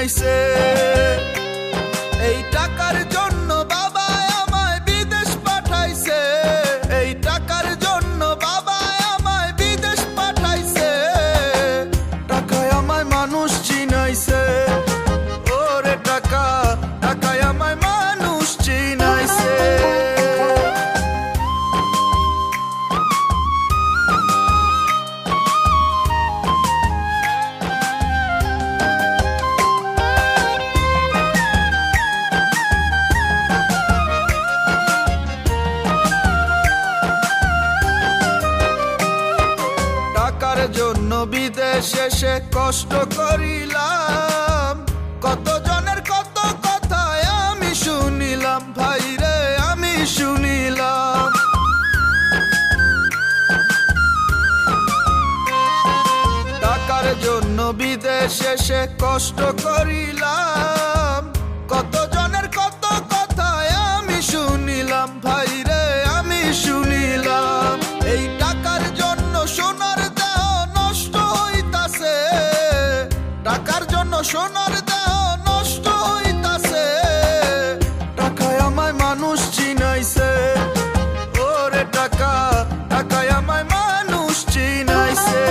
চিনাইছে। এই টাকার জন্য বাবা আমায় বিদেশ পাঠাইছে, এই টাকার জন্য বাবা আমায় বিদেশ পাঠাইছে। টাকায় আমায় মানুষ চিনাইছে, ওরে টাকা, টাকায় আমায় মানুষ চিনাইছে। টাকার জন্য বিদেশে সে কষ্ট করিলাম, কত জনের কত কথা আমি শুনিলাম, ভাই রে আমি শুনিলাম। টাকার জন্য বিদেশে সে কষ্ট করিলাম, কত জনের কত কথা আমি শুনিলাম, ভাই রে আমি শুনিলাম। এই টাকার জন্য সোনার দেহ নষ্ট হইতাছে, টাকার জন্য সোনার দেহ নষ্ট হইতাছে। টাকায় আমায় মানুষ চিনাইছে, ওরে টাকা, টাকায় আমায় মানুষ চিনাইছে।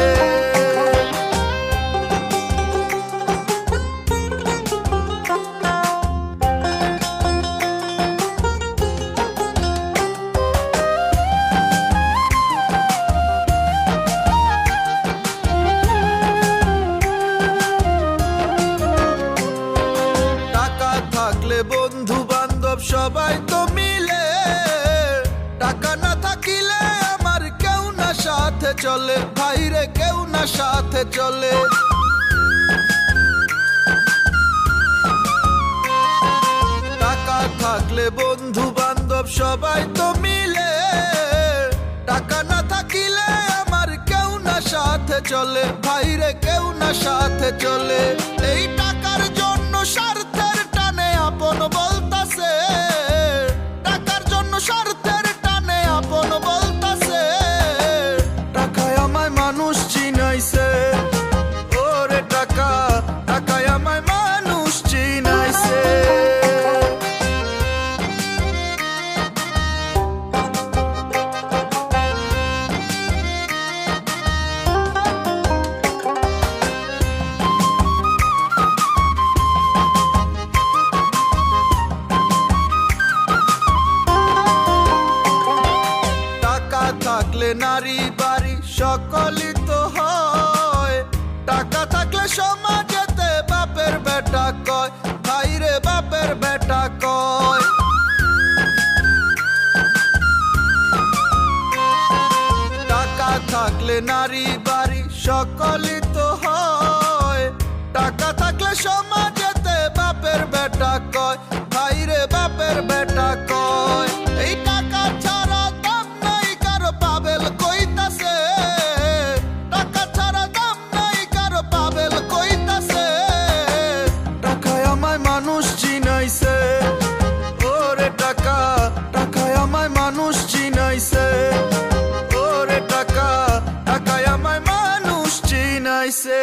বন্ধু বান্ধব সবাই তো মিলে, টাকা না থাকিলে আমার কেউ না সাথে চলে, ভাইরে কেউ না সাথে চলে। টাকা থাকলে বন্ধু বান্ধব সবাই তো মিলে, টাকা না থাকিলে আমার কেউ না সাথে চলে, ভাইরে কেউ না সাথে চলে। এই টাকার জন্য স্বার্থের টানে আপন বলতাছে, টাকার জন্য স্বার্থের টানে আপন বলতাছে। টাকায় আমায় মানুষ চিনাইছে, ওরে টাকা, টাকায় আমায় মানুষ চিনাইছে। থাকলে নারী বাড়ি সকলই তো হয়, টাকা থাকলে সমাজেতে বাপের বেটা কয়, ভাইরে বাপের বেটা কয়। টাকা থাকলে নারী বাড়ি সকলই তো হয়, টাকা থাকলে সমাজেতে বাপের বেটা কয়, ভাইরে বাপের বেটা কয়। এই টাকা ছাড়া দাম নাই কারো পাবেল কইতাছে, টাকা ছাড়া দাম নাই কারো পাবেল কইতাছে। টাকায় আমায় মানুষ চিনাইছে, ওরে টাকা, টাকায় আমায় মানুষ চিনাইছে, ওরে টাকা, টাকায় আমায় মানুষ চিনাইছে।